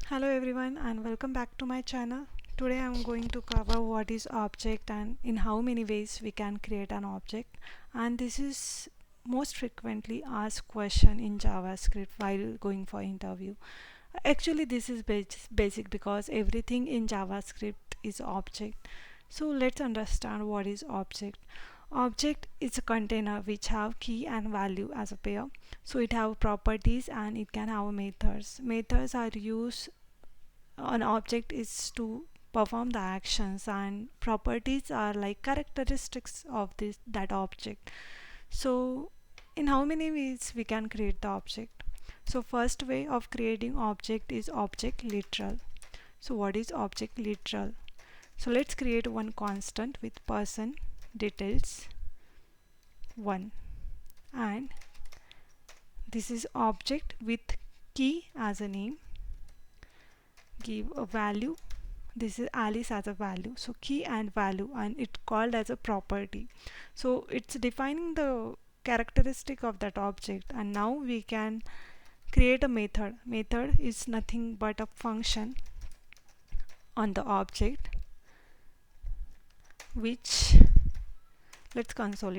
Hello everyone and welcome back to my channel. Today I'm going to cover what is object and in how many ways we can create an object, and this is most frequently asked question in JavaScript while going for interview. Actually this is basic because everything in JavaScript is object. So let's understand what is object. Object is a container which have key and value as a pair. So it have properties and it can have methods. Methods are used. An object is to perform the actions, and properties are like characteristics of this that object. So in how many ways we can create the object? So first way of creating object is object literal. So what is object literal? So let's create one constant with person details 1, and this is object with key as a name. Give a value. This is Alice as a value, so key and value, and it's called as a property. So it's defining the characteristic of that object, and now we can create a method is nothing but a function on the object which, let's console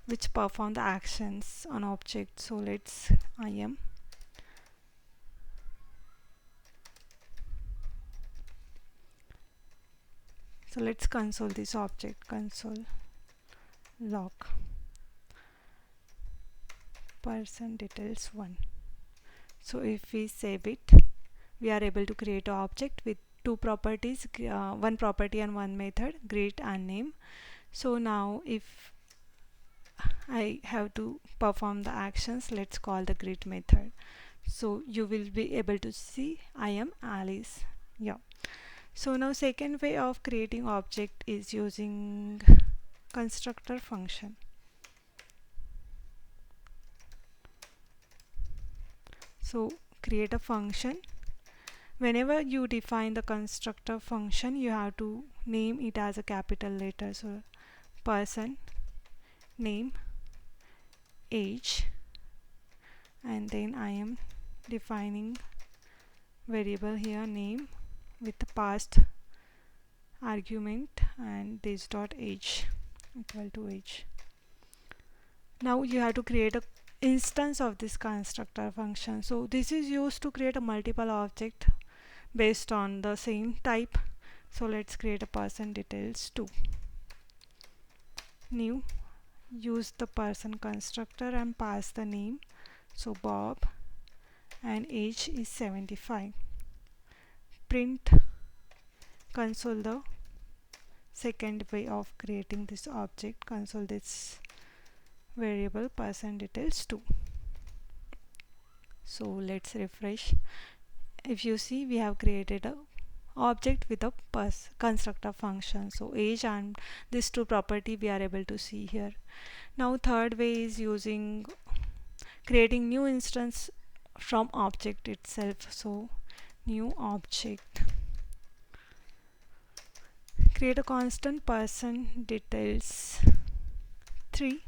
which perform the actions on object. So let's im. So let's console this object, console log person details 1. So if we save it, we are able to create an object with two properties, one property and one method, greet and name. So now if I have to perform the actions, let's call the greet method. So you will be able to see I am Alice. Yeah. So now second way of creating object is using constructor function. So create a function. Whenever you define the constructor function, you have to name it as a capital letter. So person, name, age, and then I am defining variable here name with the past argument, and this dot age equal to age. Now you have to create a instance of this constructor function. So this is used to create a multiple object based on the same type. So let's create a person details 2. New, use the person constructor and pass the name, so Bob, and age is 75. Print, console the second way of creating this object, console this variable person details 2. So let's refresh. If you see, we have created a object with a constructor function. So age and these two property we are able to see here. Now third way is using creating new instance from object itself. So new object, create a constant person details 3.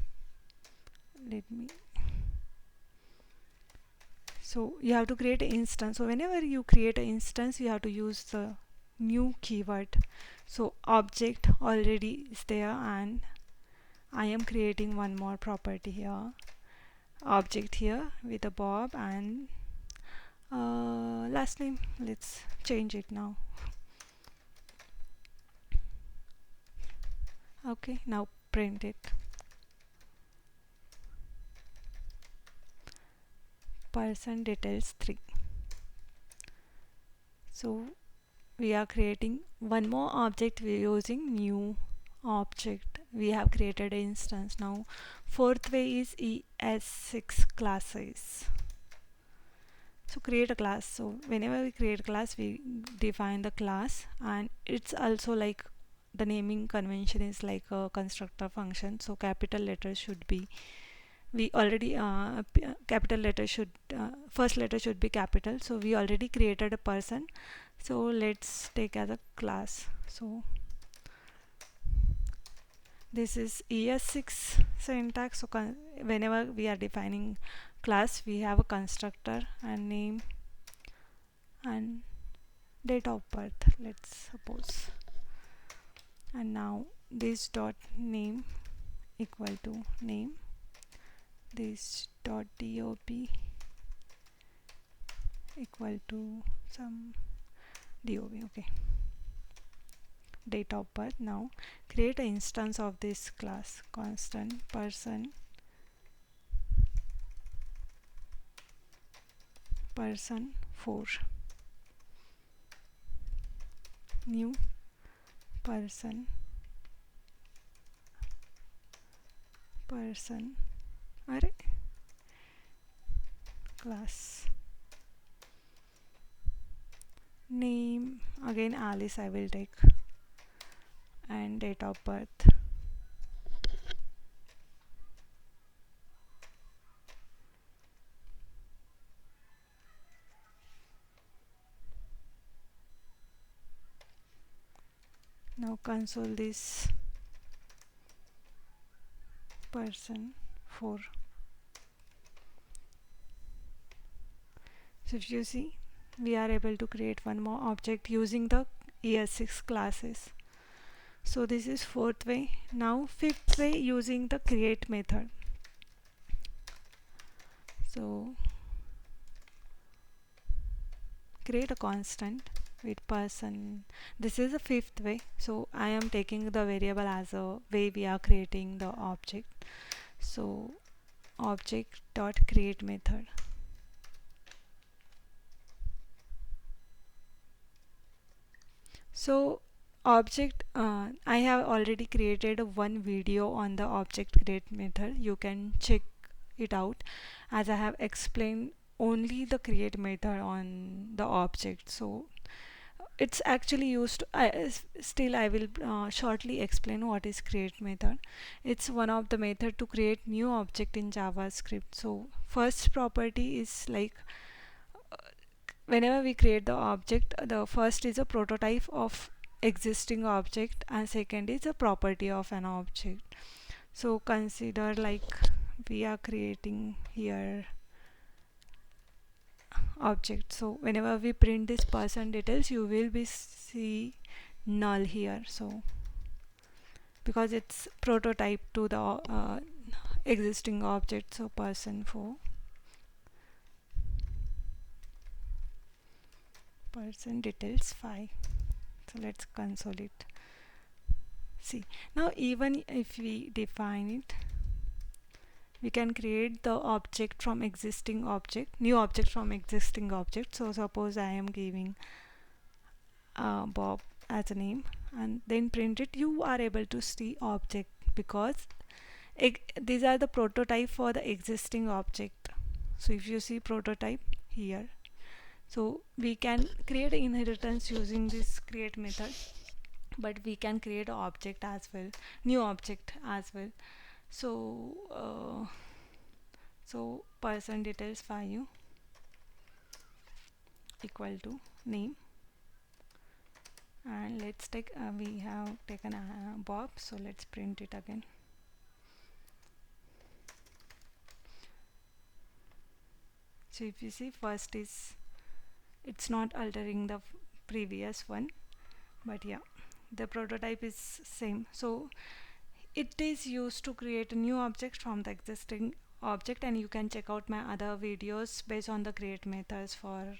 So you have to create an instance. So whenever you create an instance, you have to use the new keyword. So object already is there, and I am creating one more property here, object here with a Bob and last name. Let's change it now. Okay, now print it. Person details 3. So we are creating one more object. We are using new object. We have created an instance. Now fourth way is ES6 classes. So create a class. So whenever we create a class, we define the class, and it's also like the naming convention is like a constructor function. So capital letters should be, we already capital letter should first letter should be capital. So we already created a person, so let's take as a class. So this is ES6 syntax. So whenever we are defining class, we have a constructor and name and date of birth, let's suppose. And now this dot name equal to name, this dot dop equal to some dov. Okay, date of birth. Now create an instance of this class, constant person 4, new person array class, name again Alice I will take, and date of birth. Now console this person 4. So if you see, we are able to create one more object using the ES6 classes. So this is fourth way. Now fifth way, using the create method. So create a constant with person. This is the fifth way. So I am taking the variable as a way we are creating the object. So object.create method. So object, I have already created one video on the object create method. You can check it out, as I have explained only the create method on the object. So it's actually used, still I will shortly explain what is create method. It's one of the method to create new object in JavaScript. So first property is like, whenever we create the object, the first is a prototype of existing object and second is a property of an object. So consider like we are creating here object. So whenever we print this person details, you will be see null here. So because it's prototype to the existing object, so person 4, person details 5. So let's console it. See, now even if we define it, we can create the object from existing object, new object from existing object. So suppose I am giving Bob as a name and then print it, you are able to see object because these are the prototype for the existing object. So if you see prototype here, so we can create an inheritance using this create method, but we can create an object as well, new object as well. So so person details 5 equal to name, and let's take we have taken Bob, so let's print it again. So if you see, first is, it's not altering the previous one, but yeah, the prototype is same. So it is used to create a new object from the existing object, and you can check out my other videos based on the create methods for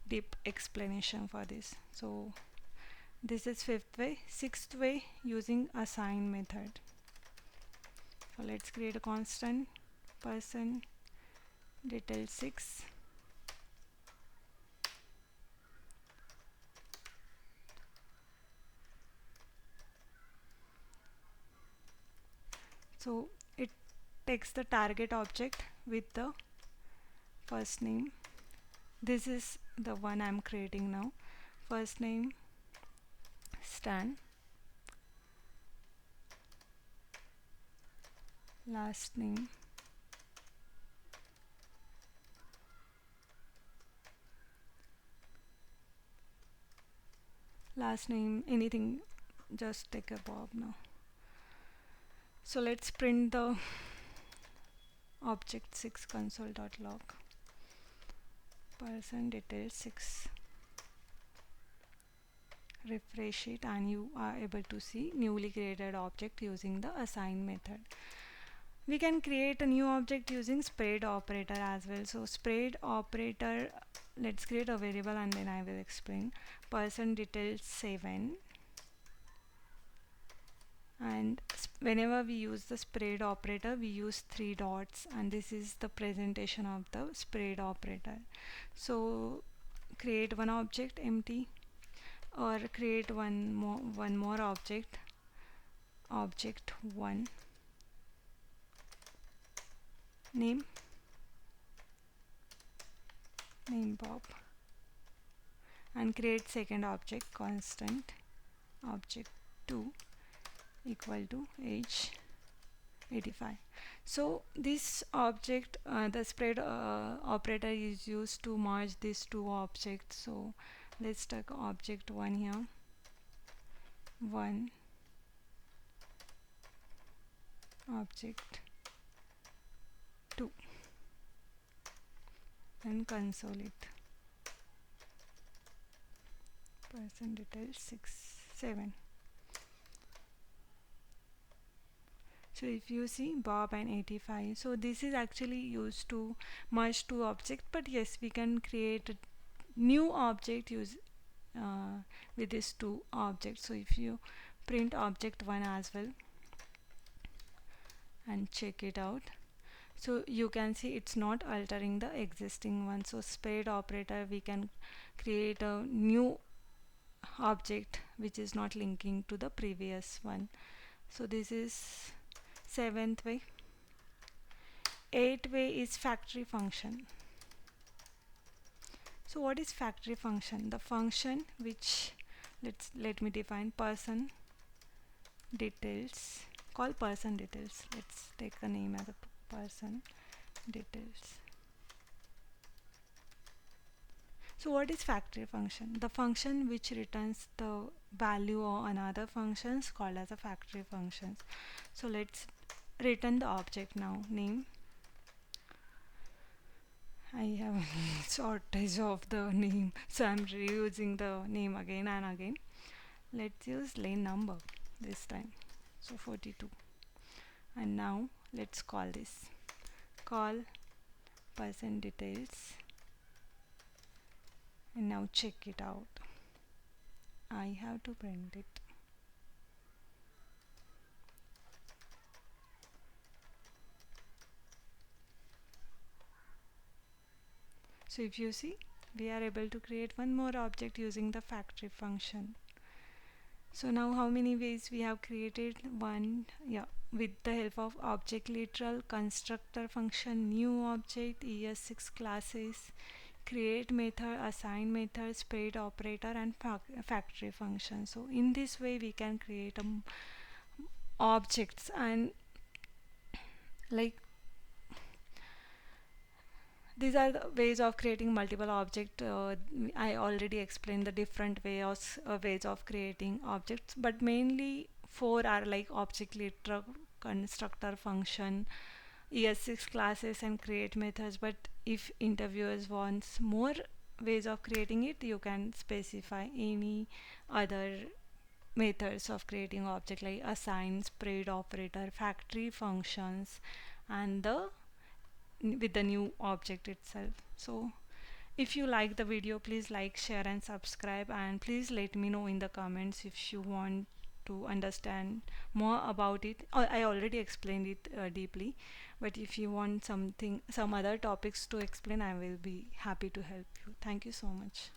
deep explanation for this. So this is fifth way. Sixth way, using assign method. So let's create a constant person detail 6. So it takes the target object with the first name. This is the one I'm creating now. First name Stan, last name anything, just take a Bob now. So let's print the object 6 console.log person details 6. refresh it, and you are able to see newly created object using the assign method. We can create a new object using spread operator as well. So spread operator, let's create a variable and then I will explain. Person details 7, and whenever we use the spread operator we use 3 dots, and this is the presentation of the spread operator. So create one object empty, or create one more object, object1, name Bob, and create second object constant, object2 equal to age 85. So this object, the spread operator is used to merge these two objects. So let's take object1 here, 1, object2, and console it. Person details 7. So if you see Bob and 85, so this is actually used to merge two objects, but yes, we can create a new object with these two objects. So if you print object1 as well and check it out, so you can see it's not altering the existing one. So spread operator, we can create a new object which is not linking to the previous one. So this is 7th way. 8th way is factory function. So what is factory function? The function which, let me define person details, call person details. Let's take a name as a person details. So what is factory function? The function which returns the value of another functions called as a factory functions. So let's return the object now, name. I have shortage of the name, so I'm reusing the name again and again. Let's use lane number this time, so 42. And now let's call this, call person details, and now check it out. I have to print it. So if you see, we are able to create one more object using the factory function. So now how many ways we have created? One, yeah, with the help of object literal, constructor function, new object, ES6 classes, create method, assign method, spread operator, and factory function. So in this way we can create objects, and like these are the ways of creating multiple objects. I already explained the different ways of creating objects, but mainly 4 are like object literal, constructor function, ES6 classes, and create methods. But if interviewers wants more ways of creating it, you can specify any other methods of creating object like assign, spread operator, factory functions, and the with the new object itself. So if you like the video, please like, share, and subscribe, and please let me know in the comments if you want to understand more about it. I already explained it deeply, but if you want some other topics to explain, I will be happy to help you. Thank you so much.